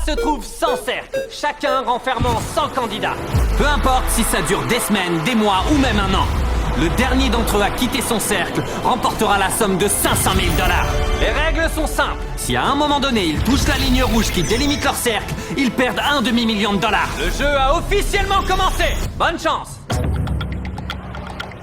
se trouve 100 cercles, chacun renfermant 100 candidats. Peu importe si ça dure des semaines, des mois ou même un an. Le dernier d'entre eux à quitter son cercle remportera la somme de 500 000 $. Les règles sont simples. Si à un moment donné, ils touchent la ligne rouge qui délimite leur cercle, ils perdent un demi-million de $. Le jeu a officiellement commencé. Bonne chance.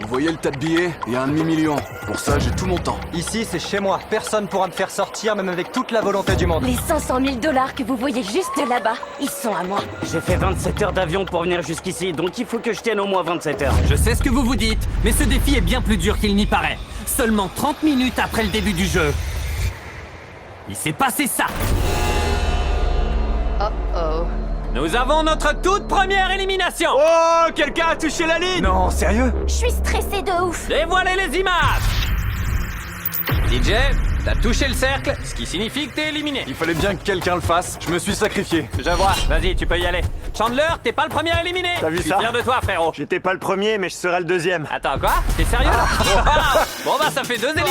Vous voyez le tas de billets? Il y a un demi-million. Pour ça, j'ai tout mon temps. Ici, c'est chez moi. Personne pourra me faire sortir, même avec toute la volonté du monde. Les 500 000 $ que vous voyez juste là-bas, ils sont à moi. J'ai fait 27 heures d'avion pour venir jusqu'ici, donc il faut que je tienne au moins 27 heures. Je sais ce que vous vous dites, mais ce défi est bien plus dur qu'il n'y paraît. Seulement 30 minutes après le début du jeu, il s'est passé ça. Oh. Nous avons notre toute première élimination. Oh, quelqu'un a touché la ligne! Non, sérieux? Je suis stressée de ouf. Dévoilez les images. DJ, t'as touché le cercle, ce qui signifie que t'es éliminé. Il fallait bien que quelqu'un le fasse. Je me suis sacrifié. Je vois, vas-y, tu peux y aller. Chandler, t'es pas le premier éliminé. T'as vu Je suis ça? fier de toi, frérot. J'étais pas le premier, mais je serai le deuxième. Attends, quoi? T'es sérieux là? Wow. Bon bah ça fait 2 éliminés.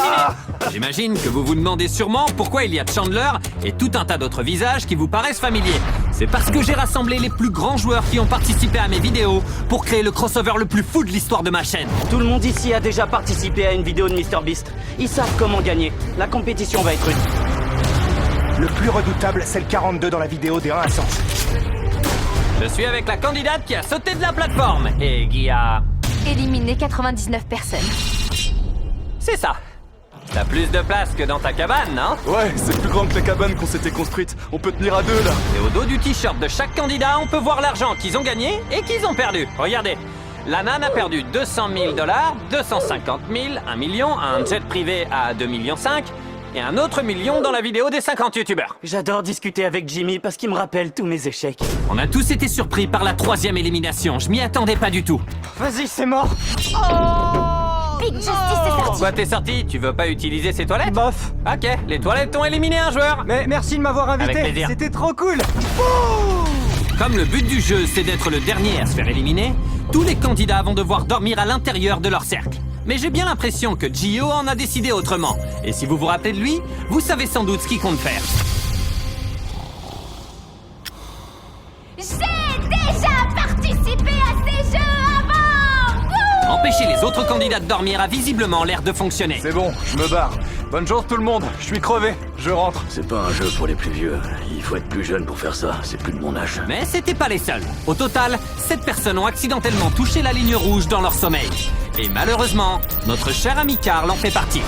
J'imagine que vous vous demandez sûrement pourquoi il y a Chandler et tout un tas d'autres visages qui vous paraissent familiers. C'est parce que j'ai rassemblé les plus grands joueurs qui ont participé à mes vidéos pour créer le crossover le plus fou de l'histoire de ma chaîne. Tout le monde ici a déjà participé à une vidéo de MrBeast. Ils savent comment gagner. La compétition va être rude. Le plus redoutable, c'est le 42 dans la vidéo des 1 à 100. Je suis avec la candidate qui a sauté de la plateforme et qui a... Éliminer 99 personnes. C'est ça. T'as plus de place que dans ta cabane, non? Ouais, c'est plus grand que la cabane qu'on s'était construite. On peut tenir à deux, là. Et au dos du t-shirt de chaque candidat, on peut voir l'argent qu'ils ont gagné et qu'ils ont perdu. Regardez. Lana a perdu 200 000 $, 250 000, 1 million, un jet privé à 2,5 millions et un autre million dans la vidéo des 50 youtubeurs. J'adore discuter avec Jimmy parce qu'il me rappelle tous mes échecs. On a tous été surpris par la 3e élimination. Je m'y attendais pas du tout. Vas-y, c'est mort! Big Justice est sorti. Pourquoi t'es sorti? Tu veux pas utiliser ces toilettes? Bof! Ok, les toilettes ont éliminé un joueur. Mais merci de m'avoir invité, Avec plaisir. c'était trop cool! Comme le but du jeu, c'est d'être le dernier à se faire éliminer, tous les candidats vont devoir dormir à l'intérieur de leur cercle. Mais j'ai bien l'impression que Gio en a décidé autrement. Et si vous vous rappelez de lui, vous savez sans doute ce qu'il compte faire. J'ai déjà participé à ces jeux avant. Empêcher les autres candidats de dormir a visiblement l'air de fonctionner. C'est bon, je me barre. Bonne chance tout le monde. Je suis crevé. Je rentre. C'est pas un jeu pour les plus vieux. Il faut être plus jeune pour faire ça. C'est plus de mon âge. Mais c'était pas les seuls. Au total, 7 personnes ont accidentellement touché la ligne rouge dans leur sommeil. Et malheureusement, notre cher ami Carl en fait partie.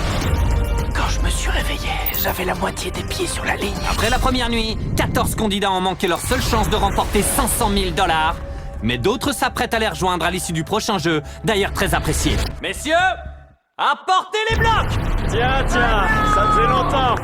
Quand je me suis réveillé, j'avais la moitié des pieds sur la ligne. Après la première nuit, 14 candidats ont manqué leur seule chance de remporter 500 000 $. Mais d'autres s'apprêtent à les rejoindre à l'issue du prochain jeu, d'ailleurs très apprécié. Messieurs, apportez les blocs! Tiens, ça faisait longtemps.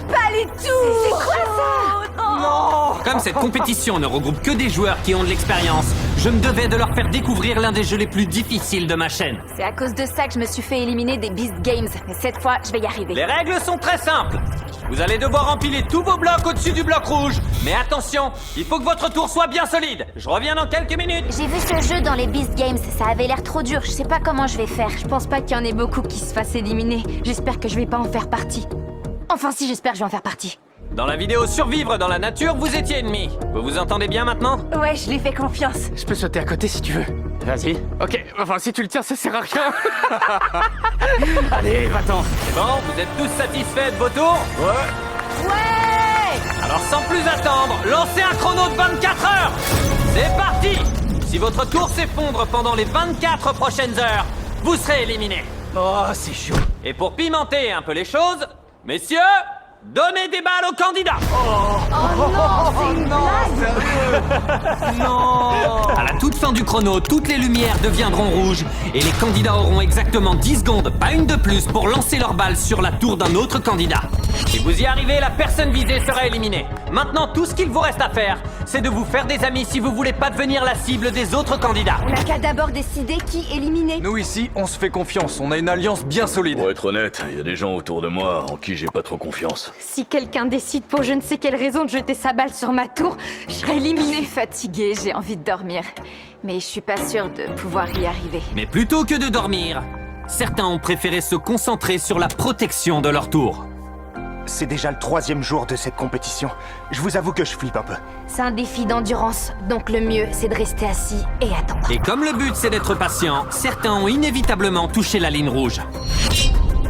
Pas du tout. C'est quoi ça? Non! Comme cette compétition ne regroupe que des joueurs qui ont de l'expérience, je me devais de leur faire découvrir l'un des jeux les plus difficiles de ma chaîne. C'est à cause de ça que je me suis fait éliminer des Beast Games. Mais cette fois, je vais y arriver. Les règles sont très simples. Vous allez devoir empiler tous vos blocs au-dessus du bloc rouge. Mais attention, il faut que votre tour soit bien solide. Je reviens dans quelques minutes. J'ai vu ce jeu dans les Beast Games, ça avait l'air trop dur, je sais pas comment je vais faire. Je pense pas qu'il y en ait beaucoup qui se fassent éliminer. J'espère que je vais pas en faire partie. Enfin si, j'espère que je vais en faire partie. Dans la vidéo Survivre dans la nature, vous étiez ennemis. Vous vous entendez bien maintenant? Ouais, je lui fais confiance. Je peux sauter à côté si tu veux. Vas-y. Ok, enfin si tu le tiens, ça sert à rien. Allez, va-t'en. C'est bon, vous êtes tous satisfaits de vos tours? Ouais. Alors sans plus attendre, lancez un chrono de 24 heures. C'est parti. Si votre tour s'effondre pendant les 24 prochaines heures, vous serez éliminé. Oh, c'est chaud. Et pour pimenter un peu les choses, messieurs, donnez des balles aux candidats. À la toute fin du chrono, toutes les lumières deviendront rouges et les candidats auront exactement 10 secondes, pas une de plus, pour lancer leur balle sur la tour d'un autre candidat. Si vous y arrivez, la personne visée sera éliminée. Maintenant, tout ce qu'il vous reste à faire, c'est de vous faire des amis si vous voulez pas devenir la cible des autres candidats. On a qu'à d'abord décider qui éliminer. Nous ici, on se fait confiance. On a une alliance bien solide. Pour être honnête, il y a des gens autour de moi en qui j'ai pas trop confiance. Si quelqu'un décide pour je ne sais quelle raison de jeter sa balle sur ma tour, je serai éliminée. Je suis fatiguée, j'ai envie de dormir. Mais je suis pas sûre de pouvoir y arriver. Mais plutôt que de dormir, certains ont préféré se concentrer sur la protection de leur tour. C'est déjà le 3e jour de cette compétition. Je vous avoue que je flippe un peu. C'est un défi d'endurance, donc le mieux, c'est de rester assis et attendre. Et comme le but c'est d'être patient, certains ont inévitablement touché la ligne rouge.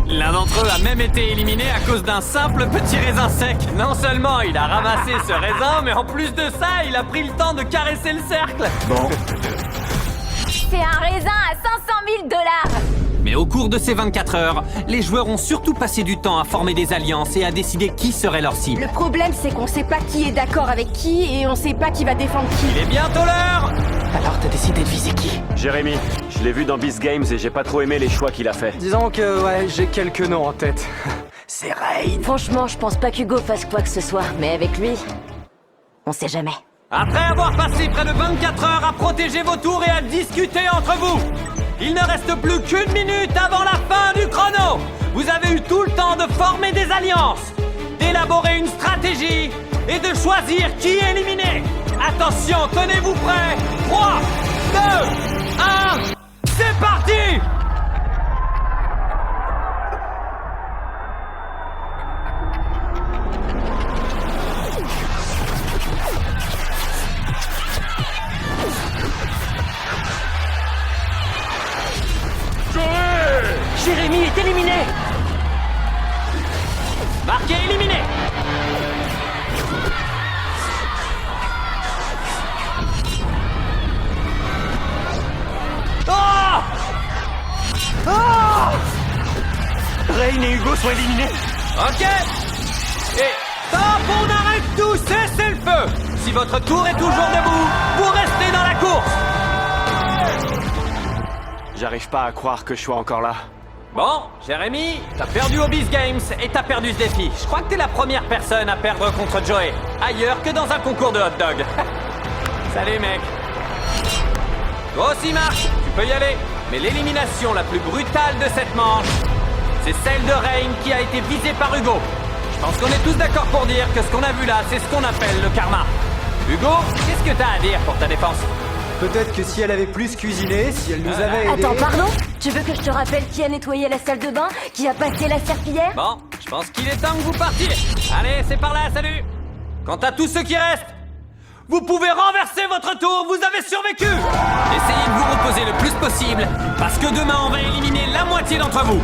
L'un d'entre eux a même été éliminé à cause d'un simple petit raisin sec. Non seulement il a ramassé ce raisin, mais en plus de ça, il a pris le temps de caresser le cercle. Bon, C'est un raisin à 500 000 $. Mais au cours de ces 24 heures, les joueurs ont surtout passé du temps à former des alliances et à décider qui serait leur cible. Le problème, c'est qu'on sait pas qui est d'accord avec qui et on sait pas qui va défendre qui. Il est bientôt l'heure. Alors t'as décidé de viser qui? Jérémy, je l'ai vu dans Beast Games et j'ai pas trop aimé les choix qu'il a fait. Disons que, ouais, j'ai quelques noms en tête. C'est Rain. Franchement, je pense pas qu'Hugo fasse quoi que ce soit, mais avec lui, on sait jamais. Après avoir passé près de 24 heures à protéger vos tours et à discuter entre vous, il ne reste plus qu'1 minute avant la fin du chrono. Vous avez eu tout le temps de former des alliances, d'élaborer une stratégie et de choisir qui éliminer. Attention, tenez-vous prêts. 3, 2, 1, c'est parti! Jérémy est éliminé. Marqué éliminé. Oh! Rain et Hugo sont éliminés. Ok. Et stop, on arrête tout, cessez le feu. Si votre tour est toujours debout, vous restez dans la course. J'arrive pas à croire que je sois encore là. Bon, Jérémy, t'as perdu au Beast Games et t'as perdu ce défi. Je crois que t'es la première personne à perdre contre Joey, ailleurs que dans un concours de hot dog. Salut mec. Toi aussi Marc, tu peux y aller. Mais l'élimination la plus brutale de cette manche, c'est celle de Rain qui a été visée par Hugo. Je pense qu'on est tous d'accord pour dire que ce qu'on a vu là, c'est ce qu'on appelle le karma. Hugo, qu'est-ce que t'as à dire pour ta défense? Peut-être que si elle avait plus cuisiné, si elle nous avait aidé... Attends, pardon? Tu veux que je te rappelle qui a nettoyé la salle de bain? Qui a passé la serpillière? Bon, je pense qu'il est temps que vous partiez. Allez, c'est par là, salut. Quant à tous ceux qui restent, vous pouvez renverser votre tour, vous avez survécu. Essayez de vous reposer le plus possible, parce que demain on va éliminer la moitié d'entre vous.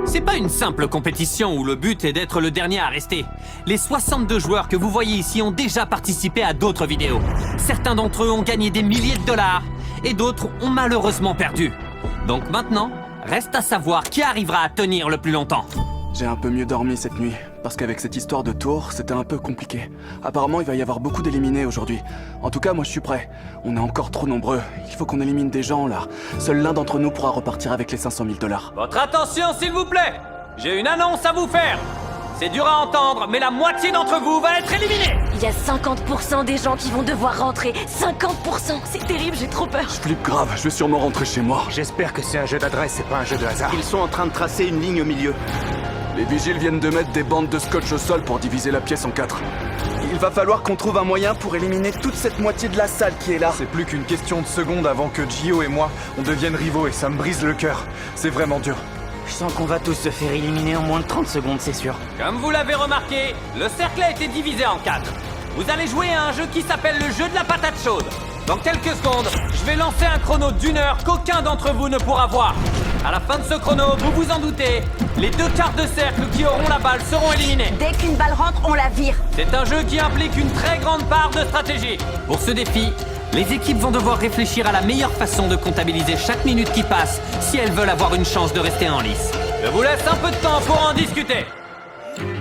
C'est pas une simple compétition où le but est d'être le dernier à rester. Les 62 joueurs que vous voyez ici ont déjà participé à d'autres vidéos. Certains d'entre eux ont gagné des milliers de dollars et d'autres ont malheureusement perdu. Donc maintenant, reste à savoir qui arrivera à tenir le plus longtemps. J'ai un peu mieux dormi cette nuit, parce qu'avec cette histoire de tour, c'était un peu compliqué. Apparemment, il va y avoir beaucoup d'éliminés aujourd'hui. En tout cas, moi je suis prêt. On est encore trop nombreux. Il faut qu'on élimine des gens là. Seul l'un d'entre nous pourra repartir avec les 500 000 $. Votre attention s'il vous plaît. J'ai une annonce à vous faire. C'est dur à entendre, mais la moitié d'entre vous va être éliminée. Il y a 50% des gens qui vont devoir rentrer. 50%! C'est terrible, j'ai trop peur. Je flippe grave, je vais sûrement rentrer chez moi. j'espère que c'est un jeu d'adresse et pas un jeu de hasard. Ils sont en train de tracer une ligne au milieu. Les vigiles viennent de mettre des bandes de scotch au sol pour diviser la pièce en 4. Il va falloir qu'on trouve un moyen pour éliminer toute cette moitié de la salle qui est là. C'est plus qu'une question de secondes avant que Gio et moi, on devienne rivaux et ça me brise le cœur. C'est vraiment dur. Je sens qu'on va tous se faire éliminer en moins de 30 secondes, c'est sûr. Comme vous l'avez remarqué, le cercle a été divisé en 4. Vous allez jouer à un jeu qui s'appelle le jeu de la patate chaude. Dans quelques secondes, je vais lancer un chrono d'1 heure qu'aucun d'entre vous ne pourra voir. À la fin de ce chrono, vous vous en doutez, les 2 quarts de cercle qui auront la balle seront éliminés. Dès qu'une balle rentre, on la vire. C'est un jeu qui implique une très grande part de stratégie. Pour ce défi, les équipes vont devoir réfléchir à la meilleure façon de comptabiliser chaque minute qui passe si elles veulent avoir une chance de rester en lice. Je vous laisse un peu de temps pour en discuter.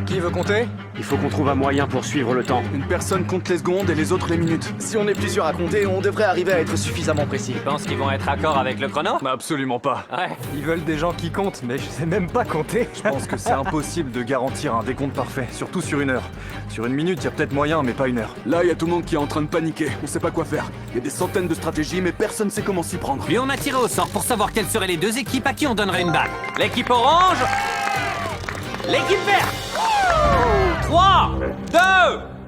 Qui veut compter? Il faut qu'on trouve un moyen pour suivre le temps. Une personne compte les secondes et les autres les minutes. Si on est plusieurs à compter, on devrait arriver à être suffisamment précis. Tu penses qu'ils vont être d'accord avec le chrono? Absolument pas. Ouais. Ils veulent des gens qui comptent, mais je sais même pas compter. Je pense que c'est impossible de garantir un décompte parfait, surtout sur 1 heure. Sur 1 minute, il y a peut-être moyen, mais pas 1 heure. Là, il y a tout le monde qui est en train de paniquer. On sait pas quoi faire. Il y a des centaines de stratégies, mais personne sait comment s'y prendre. Puis on a tiré au sort pour savoir quelles seraient les 2 équipes à qui on donnerait une balle. L'équipe orange, l'équipe verte. 3, 2,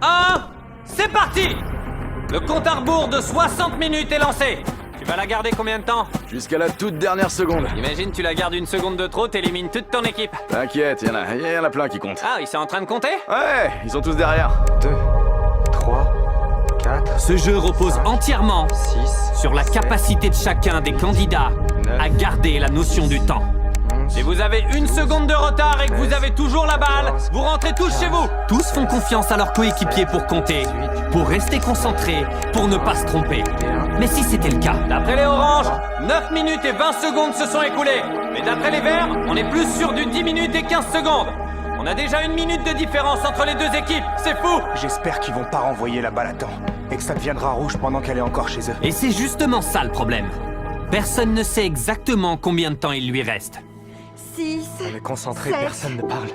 1, c'est parti! Le compte à rebours de 60 minutes est lancé. Tu vas la garder combien de temps? Jusqu'à la toute dernière seconde. Imagine, tu la gardes une seconde de trop, t'élimines toute ton équipe. T'inquiète, y en a plein qui comptent. Ah, ils sont en train de compter? Ouais, ils sont tous derrière. 2, 3, 4, Ce jeu repose entièrement 6, sur la capacité de chacun des candidats à garder la notion du temps. Si vous avez une seconde de retard et que vous avez toujours la balle, vous rentrez tous chez vous. Tous font confiance à leurs coéquipiers pour compter, pour rester concentrés, pour ne pas se tromper. Mais si c'était le cas, d'après les oranges, 9 minutes et 20 secondes se sont écoulées. Mais d'après les verts, on est plus sur du 10 minutes et 15 secondes. On a déjà 1 minute de différence entre les deux équipes, c'est fou. J'espère qu'ils vont pas renvoyer la balle à temps. Et que ça deviendra rouge pendant qu'elle est encore chez eux. Et c'est justement ça le problème. Personne ne sait exactement combien de temps il lui reste. 6. On est concentré, 7. personne ne parle.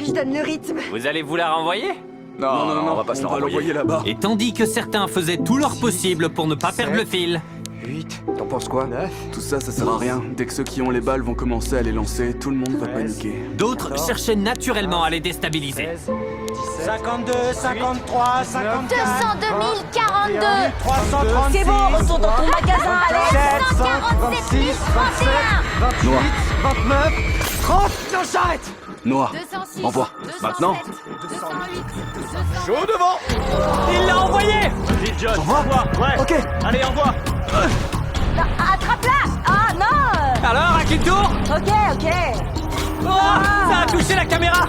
Je donne le rythme. Vous allez vous la renvoyer? Non, on va pas se le renvoyer. l'envoyer là-bas. Et tandis que certains faisaient tout leur possible pour ne pas perdre le fil, 8, t'en penses quoi? 9, Tout ça, ça sert à rien. Dès que ceux qui ont les balles vont commencer à les lancer, tout le monde va paniquer. d'autres cherchaient naturellement à les déstabiliser. 16, 17, 52, 53, 54, 202 042. 336, C'est bon, retourne dans ton magasin, allez. 147 031. 28, 29, 30. Non, j'arrête. Noah, 206. envoie. 207, Maintenant. 208. Chaud devant. Il l'a envoyé! Vite, John. Envoie. Ouais. Ok. Allez, envoie. Attrape-la. Ah non. Alors, à qui le tour? Ok. Oh, ça a touché la caméra!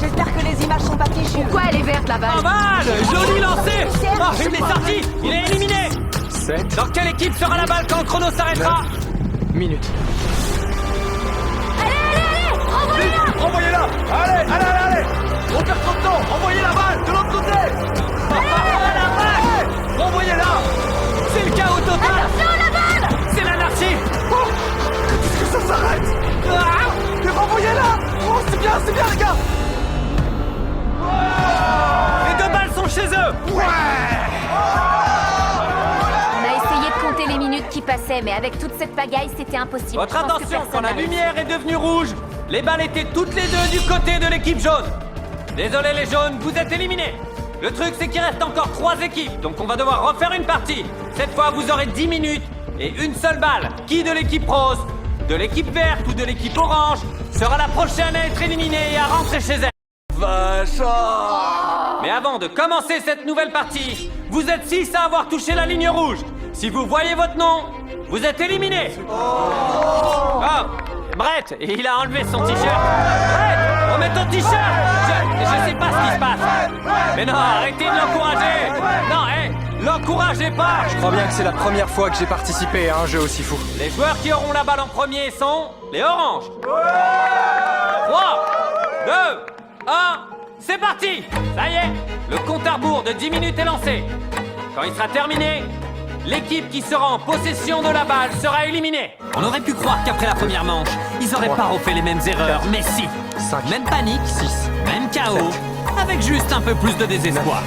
J'espère que les images sont pas fichues. Pourquoi elle est verte la Pas balle? mal! Joli lancé! Serge, Oh, il est sorti! Il est éliminé! 7 Dans quelle équipe sera la balle quand le chrono s'arrêtera? minutes. Envoyez-la. Allez. On perd trop de temps. Envoyez la balle de l'autre côté. La vache! Envoyez-la. C'est le chaos total! C'est l'anarchie! Que ça s'arrête. Mais renvoyez-la. Oh, c'est bien les gars. Les deux balles sont chez eux! On a essayé de compter les minutes qui passaient, mais avec toute cette pagaille, c'était impossible. Votre Je pense que attention, personne quand la n'a réussi. lumière est devenue rouge, les balles étaient toutes les deux du côté de l'équipe jaune. Désolé les jaunes, vous êtes éliminés. Le truc c'est qu'il reste encore 3 équipes, donc on va devoir refaire une partie. Cette fois vous aurez 10 minutes et une seule balle. Qui de l'équipe rose, de l'équipe verte ou de l'équipe orange sera la prochaine à être éliminée et à rentrer chez elle. Mais avant de commencer cette nouvelle partie, vous êtes 6 à avoir touché la ligne rouge. Si vous voyez votre nom, vous êtes éliminé. Oh, Brett, il a enlevé son t-shirt. Brett, remets ton t-shirt. Je sais pas ce qui se passe. Mais non, arrêtez de l'encourager. Non, l'encouragez pas. Je crois bien que c'est la première fois que j'ai participé à un jeu aussi fou. Les joueurs qui auront la balle en premier sont les oranges. 3, 2, 1, c'est parti. Ça y est, le compte à rebours de 10 minutes est lancé. Quand il sera terminé, l'équipe qui sera en possession de la balle sera éliminée. On aurait pu croire qu'après la première manche, ils auraient pas refait les mêmes erreurs, mais si. 5, Même panique, 6, même chaos, avec juste un peu plus de désespoir.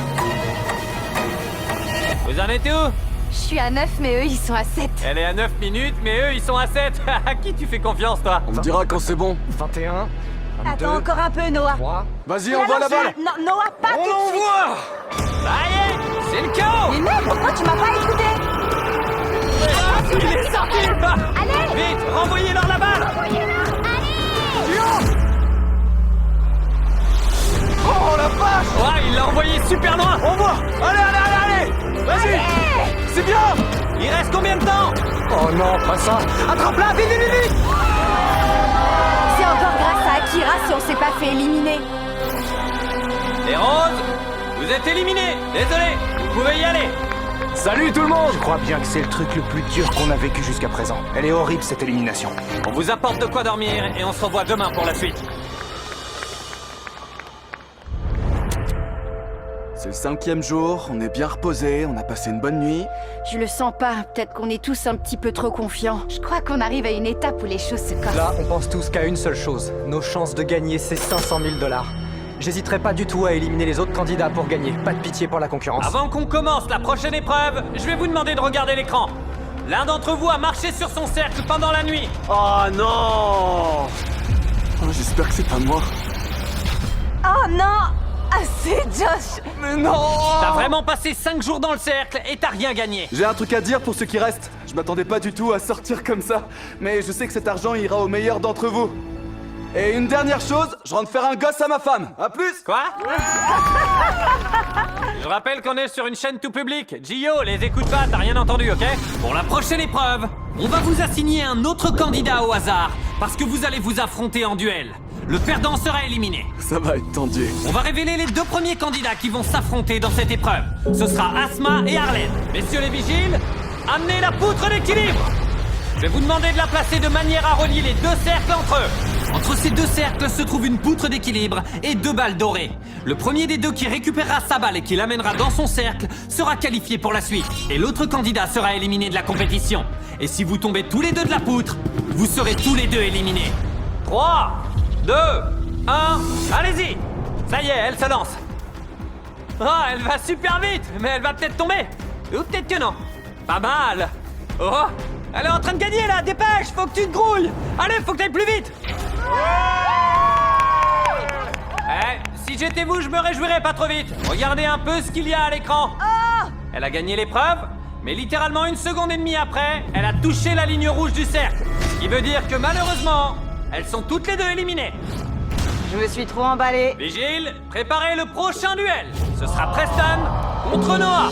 Vous en êtes où? Je suis à 9, mais eux, ils sont à 7. Elle est à 9 minutes, mais eux, ils sont à 7. À qui tu fais confiance, toi? On me dira quand c'est bon. 21, 22, Attends encore un peu, Noah. 3. Vas-y, envoie la balle. Non, Noah, pas tout de suite. Ça y est, c'est le chaos. Mais merde, pourquoi tu m'as pas écouté? Il est sorti. Allez. Vite, renvoyez-leur la balle. Oh la vache. Ouais, il l'a envoyé super loin. Envoie. Allez. Vas-y. C'est bien. Il reste combien de temps? Oh non, pas ça. Attrape-la, vite. C'est encore grâce à Akira si on s'est pas fait éliminer. Les roses, vous êtes éliminés. Désolé, vous pouvez y aller. Salut tout le monde. Je crois bien que c'est le truc le plus dur qu'on a vécu jusqu'à présent. Elle est horrible cette élimination. On vous apporte de quoi dormir et on se revoit demain pour la suite. C'est le 5e jour, on est bien reposé, on a passé une bonne nuit. Je le sens pas. Peut-être qu'on est tous un petit peu trop confiants. Je crois qu'on arrive à une étape où les choses se cassent. Là, on pense tous qu'à une seule chose. Nos chances de gagner, c'est 500 000 $. J'hésiterai pas du tout à éliminer les autres candidats pour gagner. Pas de pitié pour la concurrence. Avant qu'on commence la prochaine épreuve, je vais vous demander de regarder l'écran. L'un d'entre vous a marché sur son cercle pendant la nuit. Oh non. Oh, j'espère que c'est pas moi. Oh non. c'est Josh. Mais non! T'as vraiment passé 5 jours dans le cercle et t'as rien gagné. J'ai un truc à dire pour ceux qui restent. Je m'attendais pas du tout à sortir comme ça, mais je sais que cet argent ira au meilleur d'entre vous. Et une dernière chose, je rentre faire un gosse à ma femme. À plus! Quoi? Je rappelle qu'on est sur une chaîne tout public. Gio, les écoute pas, t'as rien entendu, ok? Pour la prochaine épreuve, on va vous assigner un autre candidat au hasard, parce que vous allez vous affronter en duel. Le perdant sera éliminé. Ça va être tendu. On va révéler les 2 premiers candidats qui vont s'affronter dans cette épreuve. Ce sera Asma et Arlene. Messieurs les vigiles, amenez la poutre d'équilibre. Je vais vous demander de la placer de manière à relier les 2 cercles entre eux. Entre ces 2 cercles se trouve une poutre d'équilibre et 2 balles dorées. Le premier des 2 qui récupérera sa balle et qui l'amènera dans son cercle sera qualifié pour la suite. Et l'autre candidat sera éliminé de la compétition. Et si vous tombez tous les 2 de la poutre, vous serez tous les 2 éliminés. 3, 2, 1, allez-y! Ça y est, elle se lance. Oh, elle va super vite, mais elle va peut-être tomber. Ou peut-être que non. Pas mal. Oh, elle est en train de gagner là, dépêche, faut que tu te grouilles. Allez, faut que t'ailles plus vite. Si j'étais vous, je me réjouirais pas trop vite. Regardez un peu ce qu'il y a à l'écran. Elle a gagné l'épreuve, mais littéralement 1 seconde et demie après, elle a touché la ligne rouge du cercle. Ce qui veut dire que malheureusement, elles sont toutes les 2 éliminées. Je me suis trop emballée. Vigile, préparez le prochain duel. Ce sera Preston contre Noah.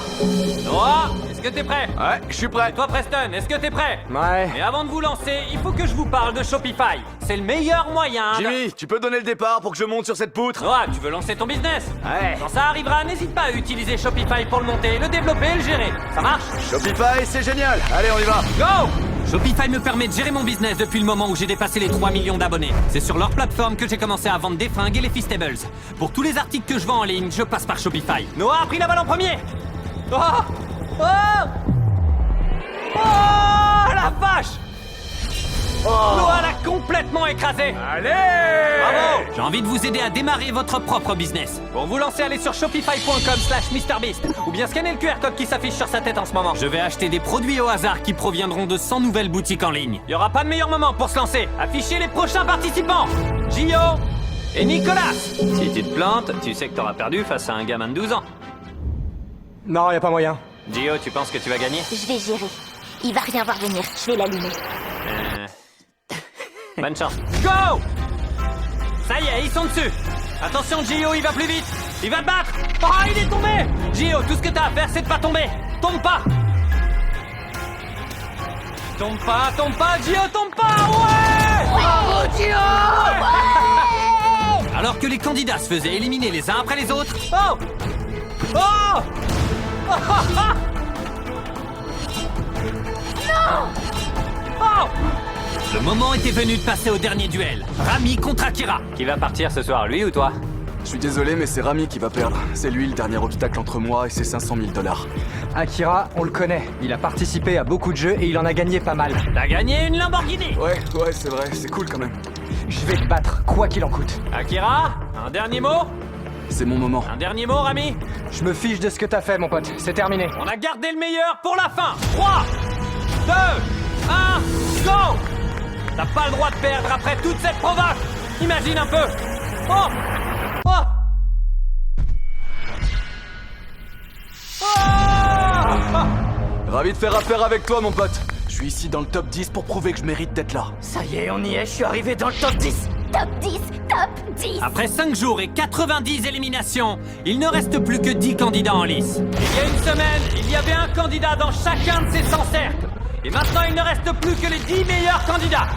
Noah, est-ce que t'es prêt? Ouais, je suis prêt. Et toi Preston, est-ce que t'es prêt? Ouais. Mais avant de vous lancer, il faut que je vous parle de Shopify. C'est le meilleur moyen de... Jimmy, tu peux donner le départ pour que je monte sur cette poutre? Noah, tu veux lancer ton business? Ouais. Quand ça arrivera, n'hésite pas à utiliser Shopify pour le monter, le développer et le gérer. Ça marche? Shopify, c'est génial. Allez, on y va. Go! Shopify me permet de gérer mon business depuis le moment où j'ai dépassé les 3 millions d'abonnés. C'est sur leur plateforme que j'ai commencé à vendre des fringues et les Feastables. Pour tous les articles que je vends en ligne, je passe par Shopify. Noah a pris la balle en premier. Oh! Oh! Oh! La vache! Noah l'a complètement écrasé. Allez! Bravo! J'ai envie de vous aider à démarrer votre propre business. Pour vous lancer, allez sur shopify.com/MrBeast ou bien scannez le QR code qui s'affiche sur sa tête en ce moment. Je vais acheter des produits au hasard qui proviendront de 100 nouvelles boutiques en ligne. Il y aura pas de meilleur moment pour se lancer. Affichez les prochains participants. Gio et Nicolas. Si tu te plantes, tu sais que t'auras perdu face à un gamin de 12 ans. Non, y a pas moyen. Gio, tu penses que tu vas gagner? Je vais gérer. Il va rien voir venir. Je vais l'allumer. Bonne chance. Go! Ça y est, ils sont dessus. Attention, Gio, il va plus vite. Il va te battre. Oh, il est tombé. Gio, tout ce que t'as à faire, c'est de pas tomber. Tombe pas. Tombe pas, Gio, tombe pas. Ouais! Bravo, Gio! Ouais! Alors que les candidats se faisaient éliminer les uns après les autres. Oh! Oh! Non! Oh! Le moment était venu de passer au dernier duel. Rami contre Akira. Qui va partir ce soir, lui ou toi? Je suis désolé, mais c'est Rami qui va perdre. C'est lui le dernier obstacle entre moi et ses 500 000 $. Akira, on le connaît. Il a participé à beaucoup de jeux et il en a gagné pas mal. T'as gagné une Lamborghini. Ouais, c'est vrai, c'est cool quand même. Je vais te battre, quoi qu'il en coûte. Akira, un dernier mot? C'est mon moment. Un dernier mot, Rami? Je me fiche de ce que t'as fait, mon pote. C'est terminé. On a gardé le meilleur pour la fin. 3, 2, 1, go! T'as pas le droit de perdre après toute cette provoque. Imagine un peu. Oh! Oh! Oh! Ravi de faire affaire avec toi, mon pote. Je suis ici dans le top 10 pour prouver que je mérite d'être là. Ça y est, on y est, je suis arrivé dans le top 10. Top 10, top 10. Après 5 jours et 90 éliminations, il ne reste plus que 10 candidats en lice. Il y a une semaine, il y avait un candidat dans chacun de ces 100 cercles. Et maintenant, il ne reste plus que les 10 meilleurs candidats.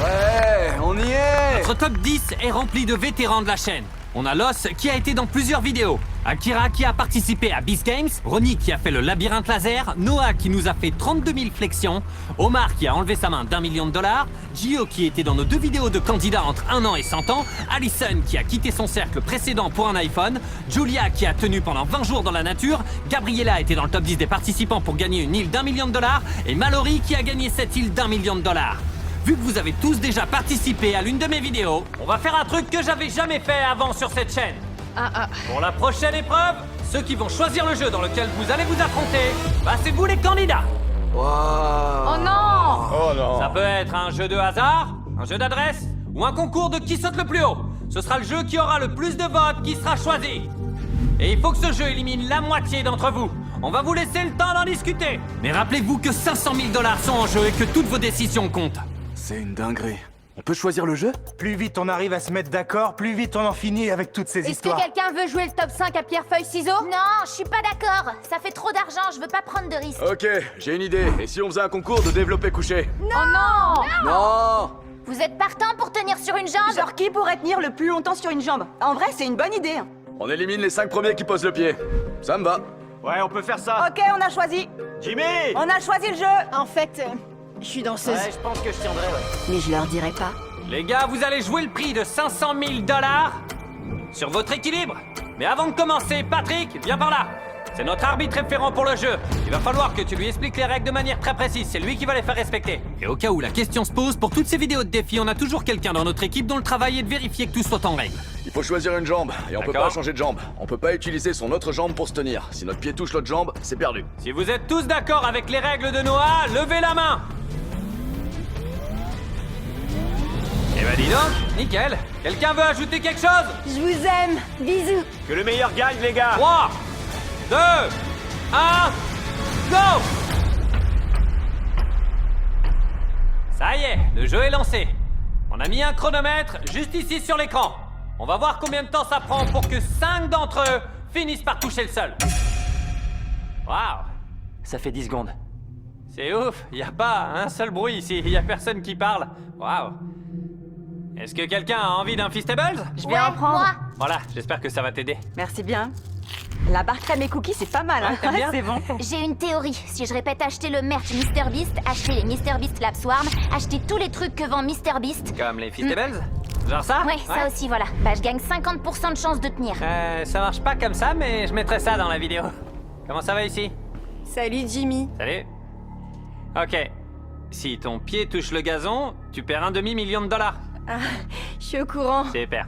Ouais, on y est. Notre top 10 est rempli de vétérans de la chaîne. On a Loss qui a été dans plusieurs vidéos, Akira qui a participé à Beast Games, Ronnie qui a fait le labyrinthe laser, Noah qui nous a fait 32 000 flexions, Omar qui a enlevé sa main d'1 million de $, Gio qui était dans nos 2 vidéos de candidats entre 1 an et 100 ans, Allison qui a quitté son cercle précédent pour un iPhone, Julia qui a tenu pendant 20 jours dans la nature, Gabriella était dans le top 10 des participants pour gagner une île d'1 million de $, et Mallory qui a gagné cette île d'1 million de $. Vu que vous avez tous déjà participé à l'une de mes vidéos, on va faire un truc que j'avais jamais fait avant sur cette chaîne. Pour la prochaine épreuve, ceux qui vont choisir le jeu dans lequel vous allez vous affronter, bah c'est vous les candidats. Wow. Oh non! Oh non. Ça peut être un jeu de hasard, un jeu d'adresse ou un concours de qui saute le plus haut. Ce sera le jeu qui aura le plus de votes qui sera choisi. Et il faut que ce jeu élimine la moitié d'entre vous. On va vous laisser le temps d'en discuter. Mais rappelez-vous que 500 000 $ sont en jeu et que toutes vos décisions comptent. C'est une dinguerie. On peut choisir le jeu? Plus vite on arrive à se mettre d'accord, plus vite on en finit avec toutes ces Est-ce que histoires. quelqu'un veut jouer le top 5 à pierre-feuille-ciseaux? Non, je suis pas d'accord. Ça fait trop d'argent, je veux pas prendre de risques. Ok, j'ai une idée. Et si on faisait un concours de développé couché? Oh non! Non! Vous êtes partant pour tenir sur une jambe? Genre qui pourrait tenir le plus longtemps sur une jambe? En vrai, c'est une bonne idée. On élimine les 5 premiers qui posent le pied. Ça me va. Ouais, on peut faire ça. Ok, on a choisi. Jimmy! On a choisi le jeu. En fait, je suis danseuse. Ouais, je pense que je tiendrai, ouais. Mais je leur dirai pas. Les gars, vous allez jouer le prix de 500 000 $ sur votre équilibre. Mais avant de commencer, Patrick, viens par là. C'est notre arbitre référent pour le jeu. Il va falloir que tu lui expliques les règles de manière très précise. C'est lui qui va les faire respecter. Et au cas où la question se pose, pour toutes ces vidéos de défis, on a toujours quelqu'un dans notre équipe dont le travail est de vérifier que tout soit en règle. Il faut choisir une jambe, et on peut D'accord. pas changer de jambe. On peut pas utiliser son autre jambe pour se tenir. Si notre pied touche l'autre jambe, c'est perdu. Si vous êtes tous d'accord avec les règles de Noah, levez la main. Eh ben dis donc, nickel. Quelqu'un veut ajouter quelque chose? Je vous aime. Bisous. Que le meilleur gagne, les gars! 3, 2, 1, go! Ça y est, le jeu est lancé. On a mis un chronomètre juste ici sur l'écran. On va voir combien de temps ça prend pour que 5 d'entre eux finissent par toucher le sol. Waouh, Ça fait 10 secondes. c'est ouf, y a pas un seul bruit ici, y a personne qui parle. Waouh. Est-ce que quelqu'un a envie d'un Feastables? Je vais en prendre. Moi. Voilà, j'espère que ça va t'aider. Merci bien. La barre crème et cookies, c'est pas mal, hein. Ouais, t'aimes bien C'est bon. J'ai une théorie. Si je répète acheter le merch MrBeast, acheter les MrBeast Lab Swarm, acheter tous les trucs que vend MrBeast. Comme les Feastables? Genre ça? Ouais, ça aussi, voilà. Bah, je gagne 50% de chance de tenir. Ça marche pas comme ça, mais je mettrai ça dans la vidéo. Comment ça va ici? Salut Jimmy. Salut. Ok. Si ton pied touche le gazon, tu perds $1,5 million. Ah, je suis au courant. Super.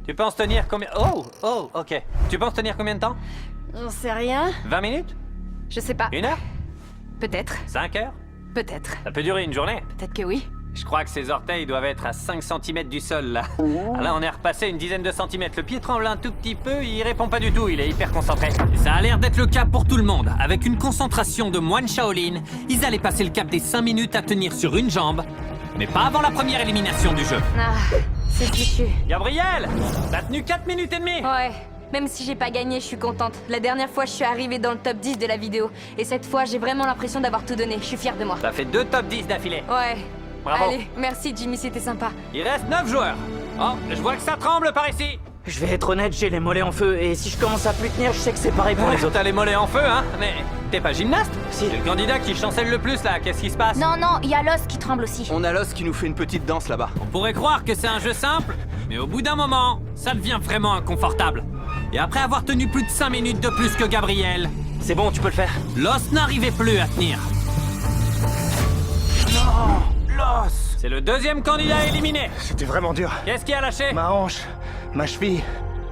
Tu penses tenir combien... Oh, ok. Tu penses tenir combien de temps? J'en sais rien. 20 minutes? Je sais pas. 1 heure? Peut-être. 5 heures? Peut-être. Ça peut durer une journée. Peut-être que oui. Je crois que ses orteils doivent être à 5 cm du sol, là. Ah, là, on est repassé une dizaine de centimètres. Le pied tremble un tout petit peu, il répond pas du tout, il est hyper concentré. Et ça a l'air d'être le cas pour tout le monde. Avec une concentration de moine Shaolin, ils allaient passer le cap des 5 minutes à tenir sur une jambe, mais pas avant la première élimination du jeu. Ah, c'est fichu. Gabriel, t'as tenu 4 minutes et demie. Ouais. Même si j'ai pas gagné, je suis contente. La dernière fois, je suis arrivée dans le top 10 de la vidéo. Et cette fois, j'ai vraiment l'impression d'avoir tout donné. Je suis fière de moi. T'as fait 2 top 10 d'affilée. Ouais. Bravo. Allez, merci Jimmy, c'était sympa. Il reste 9 joueurs. Oh, je vois que ça tremble par ici. Je vais être honnête, j'ai les mollets en feu, et si je commence à plus tenir, je sais que c'est pareil pour les autres. T'as les mollets en feu, hein? Mais t'es pas gymnaste? Si. C'est le candidat qui chancelle le plus, là. Qu'est-ce qui se passe? Non, il y a l'os qui tremble aussi. On a l'os qui nous fait une petite danse là-bas. On pourrait croire que c'est un jeu simple, mais au bout d'un moment, ça devient vraiment inconfortable. Et après avoir tenu plus de 5 minutes de plus que Gabriel, C'est bon, tu peux le faire. l'os n'arrivait plus à tenir. L'os! C'est le deuxième candidat éliminé. C'était vraiment dur. Qu'est-ce qui a lâché? Ma hanche, ma cheville.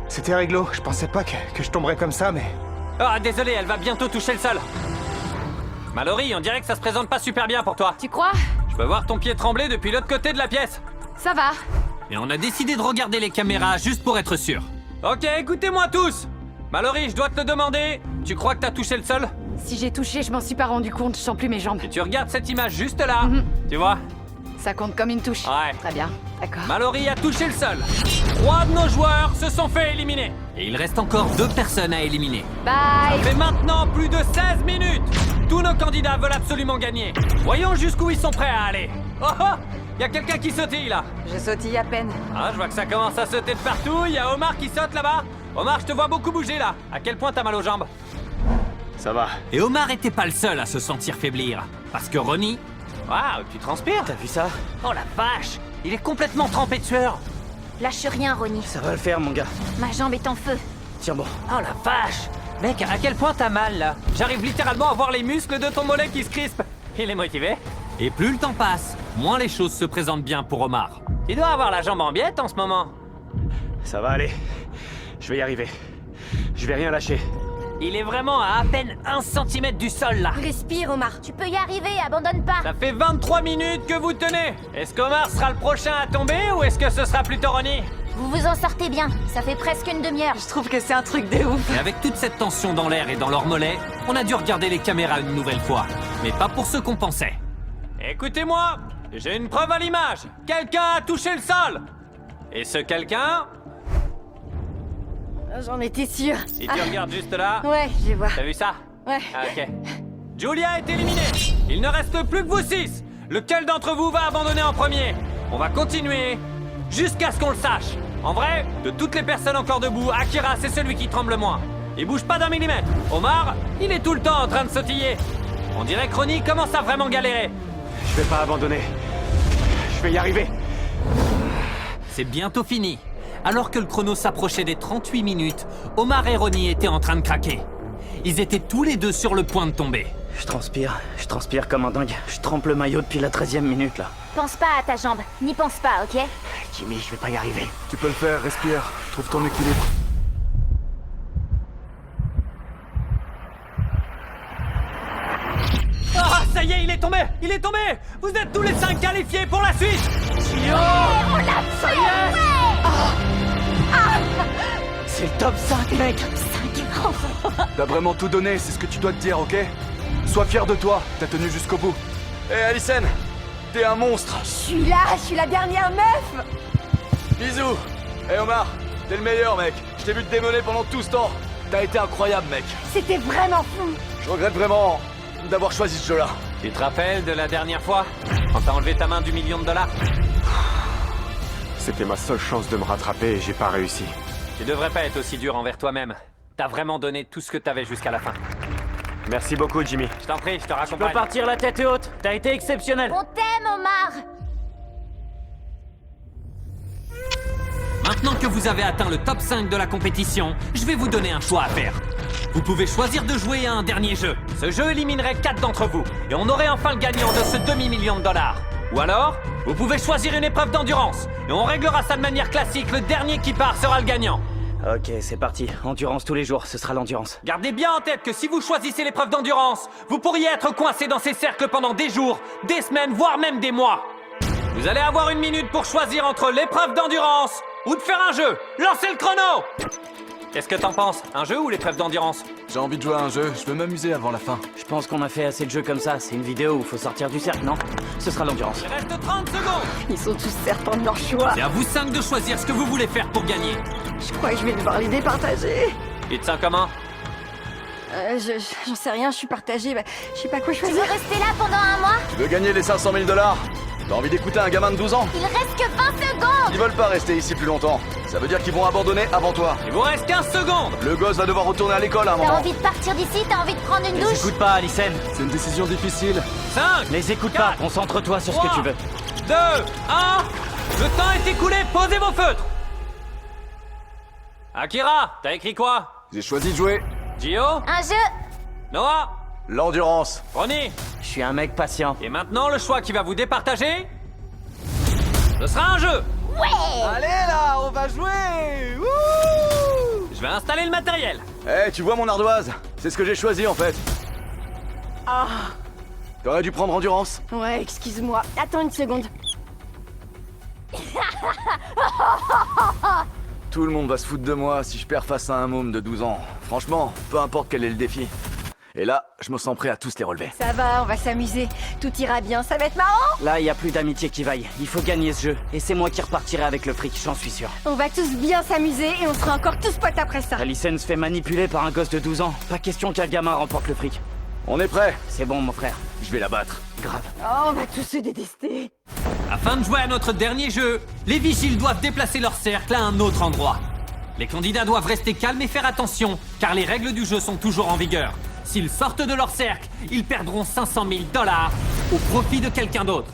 C'était réglo. Je pensais pas que je tomberais comme ça, mais... Ah, désolé, elle va bientôt toucher le sol. Mallory, on dirait que ça se présente pas super bien pour toi. Tu crois? Je peux voir ton pied trembler depuis l'autre côté de la pièce. Ça va. Et on a décidé de regarder les caméras juste pour être sûr. Ok, écoutez-moi tous. Mallory, je dois te le demander. Tu crois que t'as touché le sol? Si j'ai touché, je m'en suis pas rendu compte, je sens plus mes jambes. Et tu regardes cette image juste là. Tu vois? Ça compte comme une touche. Ouais. Très bien, d'accord. Mallory a touché le sol. 3 de nos joueurs se sont fait éliminer. Et il reste encore 2 personnes à éliminer. Bye. Ça fait maintenant plus de 16 minutes. Tous nos candidats veulent absolument gagner. Voyons jusqu'où ils sont prêts à aller. Oh oh, y a quelqu'un qui sautille là. Je sautille à peine. Ah, je vois que ça commence à sauter de partout. Il y a Omar qui saute là-bas. Omar, je te vois beaucoup bouger là. À quel point t'as mal aux jambes? Ça va. Et Omar était pas le seul à se sentir faiblir. Parce que Ronnie... Waouh, tu transpires. T'as vu ça? Oh la vache. Il est complètement trempé de sueur. Lâche rien, Ronnie. Ça va le faire, mon gars. Ma jambe est en feu. Tiens bon. Oh la vache. Mec, à quel point t'as mal là? J'arrive littéralement à voir les muscles de ton mollet qui se crispent. Il est motivé. Et plus le temps passe, moins les choses se présentent bien pour Omar. Il doit avoir la jambe en biette en ce moment. Ça va aller. Je vais y arriver. Je vais rien lâcher. Il est vraiment à peine 1 cm du sol là. Respire, Omar. Tu peux y arriver, abandonne pas. Ça fait 23 minutes que vous tenez. Est-ce qu'Omar sera le prochain à tomber ou est-ce que ce sera plutôt Ronnie? Vous vous en sortez bien, ça fait presque une demi-heure. Je trouve que c'est un truc de ouf. Et avec toute cette tension dans l'air et dans leurs mollets, on a dû regarder les caméras une nouvelle fois. Mais pas pour ce qu'on pensait. Écoutez-moi, j'ai une preuve à l'image. Quelqu'un a touché le sol. Et ce quelqu'un... J'en étais sûre. Si tu regardes juste là... Ouais, je vois. T'as vu ça? Ouais. Ah, ok. Julia est éliminée. Il ne reste plus que vous 6. Lequel d'entre vous va abandonner en premier? On va continuer jusqu'à ce qu'on le sache. En vrai, de toutes les personnes encore debout, Akira, c'est celui qui tremble le moins. Il bouge pas d'un millimètre. Omar, il est tout le temps en train de sautiller. On dirait que Ronnie commence à vraiment galérer. Je vais pas abandonner. Je vais y arriver. C'est bientôt fini. Alors que le chrono s'approchait des 38 minutes, Omar et Ronnie étaient en train de craquer. Ils étaient tous les deux sur le point de tomber. Je transpire comme un dingue. Je trempe le maillot depuis la 13e minute, là. Pense pas à ta jambe, n'y pense pas, ok? Jimmy, je vais pas y arriver. Tu peux le faire, respire. Trouve ton équilibre. Ah, ça y est, il est tombé! Il est tombé! Vous êtes tous les 5 qualifiés pour la suite! On l'a Ça y est! C'est le top 5, mec! T'as vraiment tout donné, c'est ce que tu dois te dire, ok? Sois fier de toi, t'as tenu jusqu'au bout. Hé, Alicen, t'es un monstre. Je suis la dernière meuf. Bisous. Hé, Omar, t'es le meilleur, mec. Je t'ai vu te démener pendant tout ce temps. T'as été incroyable, mec. C'était vraiment fou. Je regrette vraiment d'avoir choisi ce jeu-là. Tu te rappelles de la dernière fois? Quand t'as enlevé ta main du $1 million? C'était ma seule chance de me rattraper et j'ai pas réussi. Tu devrais pas être aussi dur envers toi-même. T'as vraiment donné tout ce que t'avais jusqu'à la fin. Merci beaucoup, Jimmy. Je t'en prie, je te Tu peux raccompagne. partir la tête haute. T'as été exceptionnel. On t'aime, Omar! Maintenant que vous avez atteint le top 5 de la compétition, je vais vous donner un choix à faire. Vous pouvez choisir de jouer à un dernier jeu. Ce jeu éliminerait 4 d'entre vous, et on aurait enfin le gagnant de ce demi-million de dollars. Ou alors, vous pouvez choisir une épreuve d'endurance, et on réglera ça de manière classique, le dernier qui part sera le gagnant. Ok, c'est parti. Endurance tous les jours, ce sera l'endurance. Gardez bien en tête que si vous choisissez l'épreuve d'endurance, vous pourriez être coincé dans ces cercles pendant des jours, des semaines, voire même des mois. Vous allez avoir 1 minute pour choisir entre l'épreuve d'endurance ou de faire un jeu. Lancez le chrono! Qu'est-ce que t'en penses? Un jeu ou l'épreuve d'endurance? J'ai envie de jouer à un jeu, je veux m'amuser avant la fin. Je pense qu'on a fait assez de jeux comme ça. C'est une vidéo où faut sortir du cercle, non? Ce sera l'endurance. Il reste 30 secondes! Ils sont tous certains de leur choix. C'est à vous 5 de choisir ce que vous voulez faire pour gagner. Je crois que je vais devoir les départager. Tu te sens comment? J'en sais rien, je suis partagée. Bah, je sais pas quoi Tu choisir. veux rester là pendant un mois? Tu veux gagner les 500 000 $? T'as envie d'écouter un gamin de 12 ans? Il reste que 20 secondes! Ils veulent pas rester ici plus longtemps. Ça veut dire qu'ils vont abandonner avant toi. Il vous reste 15 secondes! Le gosse va devoir retourner à l'école à un T'as moment. envie de partir d'ici? T'as envie de prendre une Les douche? écoute pas, Alicen. C'est une décision difficile. 5, Les écoute 4, pas. Concentre-toi sur ce que tu veux. 2, 1, le temps est écoulé, posez vos feutres! Akira, t'as écrit quoi? J'ai choisi de jouer. Gio? Un jeu? Noah? L'endurance. Ronnie? Je suis un mec patient. Et maintenant, le choix qui va vous départager, ce sera un jeu. Allez là, on va jouer. Wouh! Je vais installer le matériel. Eh, tu vois mon ardoise? C'est ce que j'ai choisi en fait. Ah, T'aurais dû prendre endurance. ouais, excuse-moi. Attends une seconde. Tout le monde va se foutre de moi si je perds face à un môme de 12 ans. Franchement, peu importe quel est le défi. Et là, je me sens prêt à tous les relever. Ça va, on va s'amuser. Tout ira bien, ça va être marrant. Là, y a plus d'amitié qui vaille. Il faut gagner ce jeu. Et c'est moi qui repartirai avec le fric, j'en suis sûr. On va tous bien s'amuser et on sera encore tous potes après ça. Alicen se fait manipuler par un gosse de 12 ans. Pas question qu'un gamin remporte le fric. On est prêt? C'est bon, mon frère. Je vais la battre. Grave. Oh, on va tous se détester. Afin de jouer à notre dernier jeu, les vigiles doivent déplacer leur cercle à un autre endroit. Les candidats doivent rester calmes et faire attention, car les règles du jeu sont toujours en vigueur. S'ils sortent de leur cercle, ils perdront 500 000 $ au profit de quelqu'un d'autre.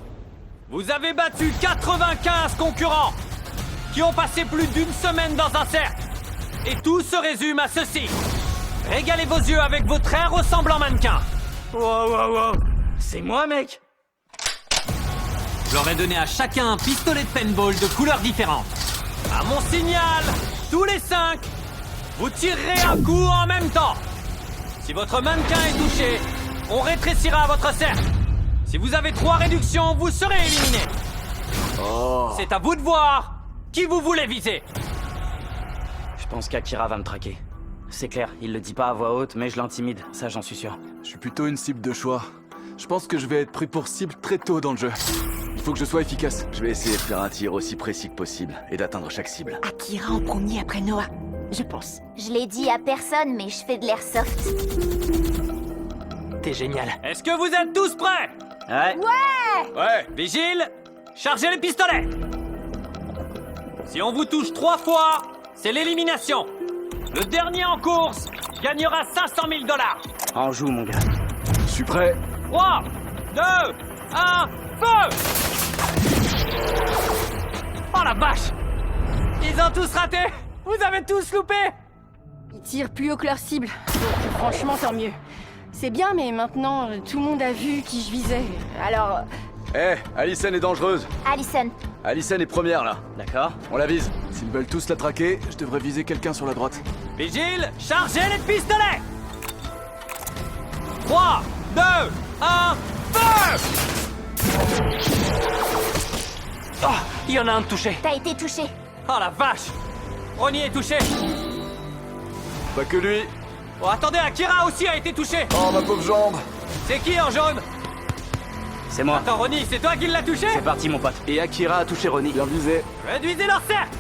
Vous avez battu 95 concurrents qui ont passé plus d'une semaine dans un cercle. Et tout se résume à ceci. Régalez vos yeux avec vos très ressemblants mannequins. Wow. C'est moi, mec. Je leur ai donné à chacun un pistolet de paintball de couleurs différentes. À mon signal, tous les 5, vous tirerez un coup en même temps. Si votre mannequin est touché, on rétrécira votre cercle. Si vous avez 3 réductions, vous serez éliminé. C'est à vous de voir Qui vous voulez viser? Je pense qu'Akira va me traquer. C'est clair, il le dit pas à voix haute, mais je l'intimide, ça j'en suis sûr. Je suis plutôt une cible de choix. Je pense que je vais être pris pour cible très tôt dans le jeu. Il faut que je sois efficace. Je vais essayer de faire un tir aussi précis que possible et d'atteindre chaque cible. Akira en premier après Noah, je pense. Je l'ai dit à personne, mais je fais de l'airsoft. T'es génial. Est-ce que vous êtes tous prêts? Ouais. Ouais. Vigile, chargez les pistolets. Si on vous touche 3 fois, c'est l'élimination. Le dernier en course gagnera 500 000 $. En joue, mon gars. Je suis prêt. 3, 2, 1, feu! Oh la vache! Ils ont tous raté! Vous avez tous loupé! Ils tirent plus haut que leur cible, donc franchement tant mieux. C'est bien, mais maintenant tout le monde a vu qui je visais, alors... Alyssen est dangereuse. Allison. Alyssen est première là. D'accord. On la vise. S'ils veulent tous la traquer, je devrais viser quelqu'un sur la droite. Vigile, chargez les pistolets! 3, 2, 1, feu! Oh, il y en a un de touché. T'as été touché. Oh la vache! Ronnie est touché. Pas que lui. Oh attendez, Akira aussi a été touché. Oh ma pauvre jambe. C'est qui en jaune? C'est moi. Attends Ronnie, c'est toi qui l'as touché? C'est parti, mon pote. Et Akira a touché Ronnie. Bien visé. Réduisez leur cercle!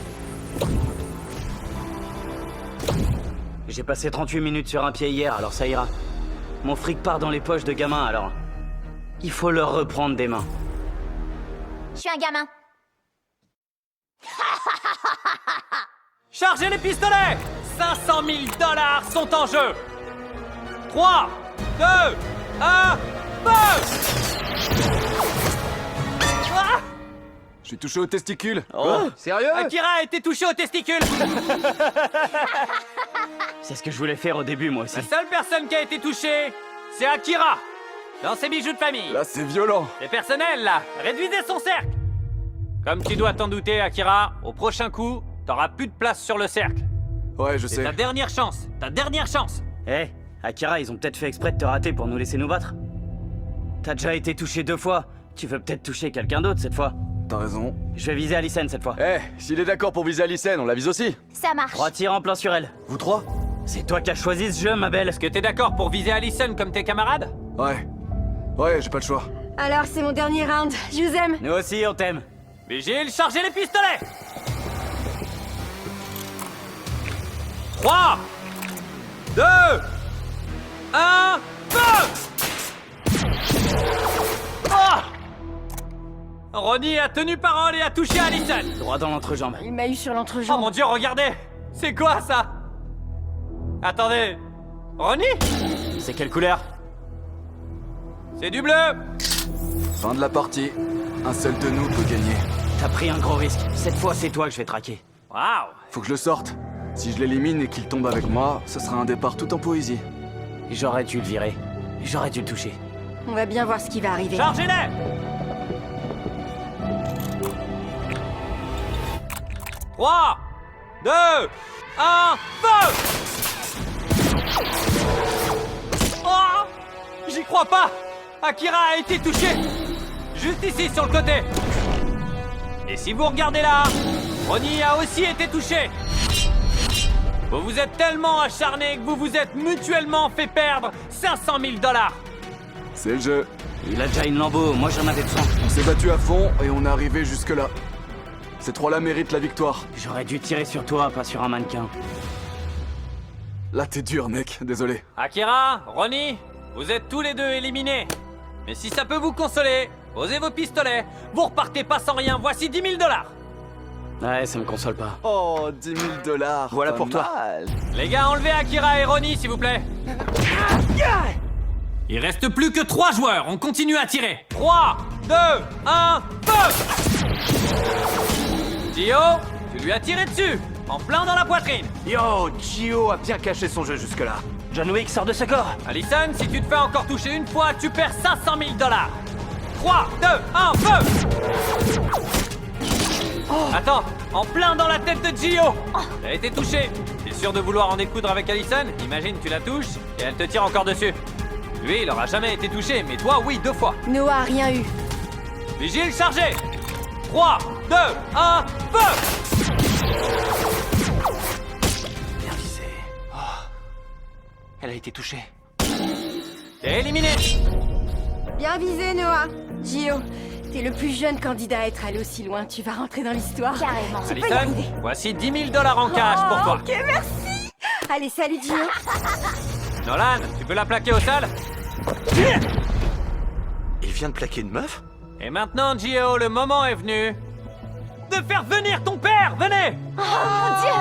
J'ai passé 38 minutes sur un pied hier, alors ça ira. Mon fric part dans les poches de gamins, alors... Il faut leur reprendre des mains. Je suis un gamin. Chargez les pistolets! 500 000 $ sont en jeu! 3, 2, 1, feu! Ah! Je suis touché au testicule. Oh, sérieux? Akira a été touché au testicule! C'est ce que je voulais faire au début, moi aussi. La seule personne qui a été touchée, c'est Akira! Dans ses bijoux de famille. Là, c'est violent. Les personnels, là, réduisez son cercle! Comme tu dois t'en douter, Akira, au prochain coup, t'auras plus de place sur le cercle. Ouais, je C'est sais. ta dernière chance, ta dernière chance! Akira, ils ont peut-être fait exprès de te rater pour nous laisser nous battre. T'as déjà été touché 2 fois. Tu veux peut-être toucher quelqu'un d'autre cette fois. T'as raison. Je vais viser Alyssen cette fois. S'il est d'accord pour viser Alyssen, on la vise aussi. Ça marche. 3 tirs en plein sur elle. Vous 3? C'est toi qui as choisi ce jeu, ma belle. Est-ce que t'es d'accord pour viser Allison comme tes camarades? Ouais. Ouais, j'ai pas le choix. Alors c'est mon dernier round, je vous aime. Nous aussi, on t'aime. Vigile, chargez les pistolets! 3, 2, 1, feu! Oh! Ronnie a tenu parole et a touché Alyssen. Droit dans l'entrejambe. Il m'a eu sur Oh l'entrejambe. mon dieu, regardez! C'est quoi ça? Attendez. Ronnie? C'est quelle couleur? C'est du bleu! Fin de la partie. Un seul de nous peut gagner. T'as pris un gros risque. Cette fois, c'est toi que je vais traquer. Waouh! Faut que je le sorte. Si je l'élimine et qu'il tombe avec moi, ce sera un départ tout en poésie. J'aurais dû le virer. J'aurais dû le toucher. On va bien voir ce qui va arriver. Chargez-les! 3, 2, 1, feu! Oh! J'y crois pas! Akira a été touché! Juste ici, sur le côté! Et si vous regardez là, Ronnie a aussi été touché! Vous vous êtes tellement acharnés que vous vous êtes mutuellement fait perdre 500 000 $! C'est le jeu. Il a déjà une Lambo, moi j'en avais besoin. On s'est battu à fond et on est arrivé jusque-là. Ces trois-là méritent la victoire. J'aurais dû tirer sur toi, pas sur un mannequin. Là, t'es dur, mec. Désolé. Akira, Ronnie, vous êtes tous les deux éliminés. Mais si ça peut vous consoler, posez vos pistolets. Vous repartez pas sans rien. Voici 10 000 $. Ouais, ça me console pas. Oh, 10 000 $. Voilà pour toi. Les gars, enlevez Akira et Ronnie, s'il vous plaît. Il reste plus que 3 joueurs. On continue à tirer. 3, 2, 1, feu! Gio, tu lui as tiré dessus. En plein dans la poitrine. Yo, Gio a bien caché son jeu jusque-là. John Wick sort de ce corps. Alyssen, si tu te fais encore toucher une fois, tu perds 500 000 $. 3, 2, 1, feu! Attends, en plein dans la tête de Gio. Elle a été touchée. T'es sûr de vouloir en découdre avec Alyssen? Imagine, tu la touches et elle te tire encore dessus. Lui, il aura jamais été touché, mais toi, oui, 2 fois. Noah a rien eu. Vigile chargé. 3, 2, 1, feu! Bien visé. Oh. Elle a été touchée. T'es éliminé! Bien visé, Noah. Gio, t'es le plus jeune candidat à être allé aussi loin. Tu vas rentrer dans l'histoire. Carrément. Tu peux y Allison, arriver. voici 10 000 $ en cash pour toi. Ok, merci. Allez, salut, Gio. Nolan, tu peux la plaquer au sol? Il vient de plaquer une meuf? Et maintenant, Gio, le moment est venu de faire venir ton père. Venez! Oh mon Dieu!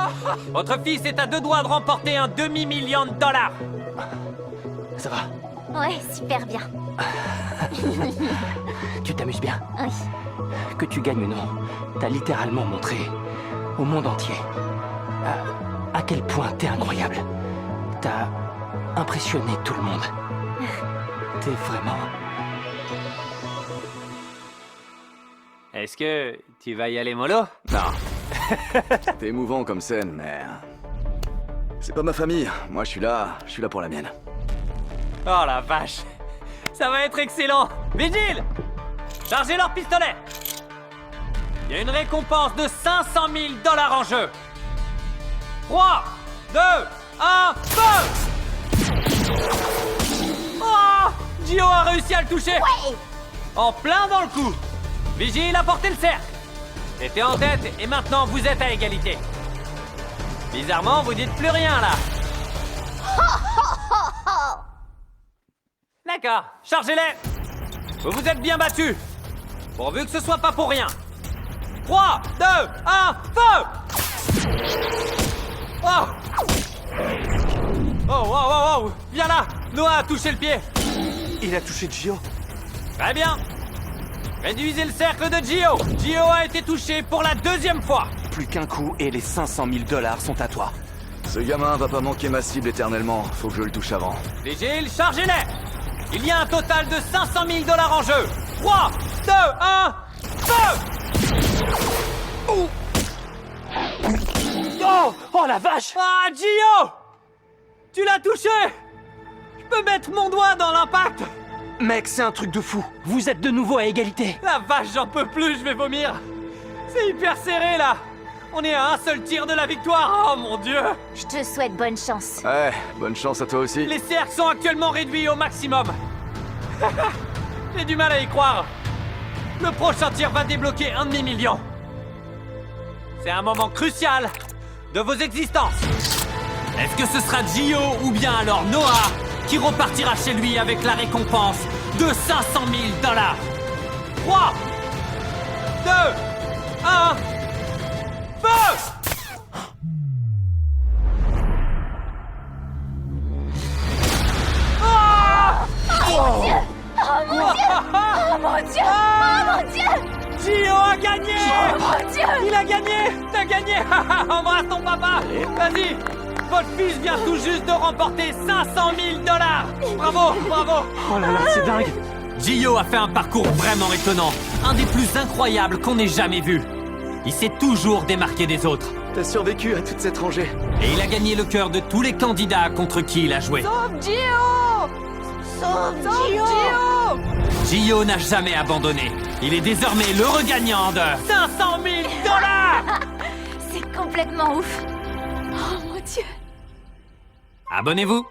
Votre fils est à 2 doigts de remporter un demi-million de dollars. Ça va? Ouais, super bien. Tu t'amuses bien? Oui. Que tu gagnes ou non, t'as littéralement montré au monde entier à quel point t'es incroyable. T'as impressionné tout le monde. T'es vraiment... Est-ce que tu vas y aller mollo? Non. C'était émouvant comme scène, mais... C'est pas ma famille. Moi, je suis là pour la mienne. Oh la vache! Ça va être excellent! Vigile! Chargez leur pistolet! Il y a une récompense de 500 000 $ en jeu! 3, 2, 1, feu! Oh! Gio a réussi à le toucher! Ouais! En plein dans le coup! Vigile a porté le cercle! T'étais en tête et maintenant vous êtes à égalité. Bizarrement, vous dites plus rien là! D'accord, chargez-les! Vous vous êtes bien battus! Pourvu que ce soit pas pour rien! 3, 2, 1, feu! Oh! Oh, wow, wow, wow! Viens là! Noah a touché le pied! Il a touché Gio? Très bien! Réduisez le cercle de Gio! Gio a été touché pour la 2e fois! Plus qu'un coup et les 500 000 $ sont à toi. Ce gamin va pas manquer ma cible éternellement. Faut que je le touche avant. Vigile, chargez-les! Il y a un total de 500 000 $ en jeu! 3, 2, 1, feu! Oh! Oh la vache! Ah, Gio! Tu l'as touché! Je peux mettre mon doigt dans l'impact! Mec, c'est un truc de fou. Vous êtes de nouveau à égalité. La vache, j'en peux plus, je vais vomir! C'est hyper serré, là! On est à un seul tir de la victoire! Oh, mon Dieu! Je te souhaite bonne chance. Ouais, bonne chance à toi aussi. Les cercles sont actuellement réduits au maximum! J'ai du mal à y croire! Le prochain tir va débloquer un demi-million! C'est un moment crucial de vos existences! Est-ce que ce sera Gio ou bien alors Noah qui repartira chez lui avec la récompense de 500 000 $? 3, 2, 1, feu! Ah! Oh mon Dieu! Oh mon Dieu! Oh mon Dieu! Gio a gagné! Oh mon Dieu! Il a gagné! T'as gagné! Embrasse ton papa! Vas-y! Votre fils vient tout juste de remporter 500 000 $! Bravo! Bravo! Oh là là, c'est dingue. Gio a fait un parcours vraiment étonnant, un des plus incroyables qu'on ait jamais vu. Il s'est toujours démarqué des autres. T'as survécu à toute cette rangée. Et il a gagné le cœur de tous les candidats contre qui il a joué. Sauve Gio! Sauve Gio! Gio n'a jamais abandonné. Il est désormais le regagnant de 500 000 $! C'est complètement ouf. Oh mon Dieu! Abonnez-vous!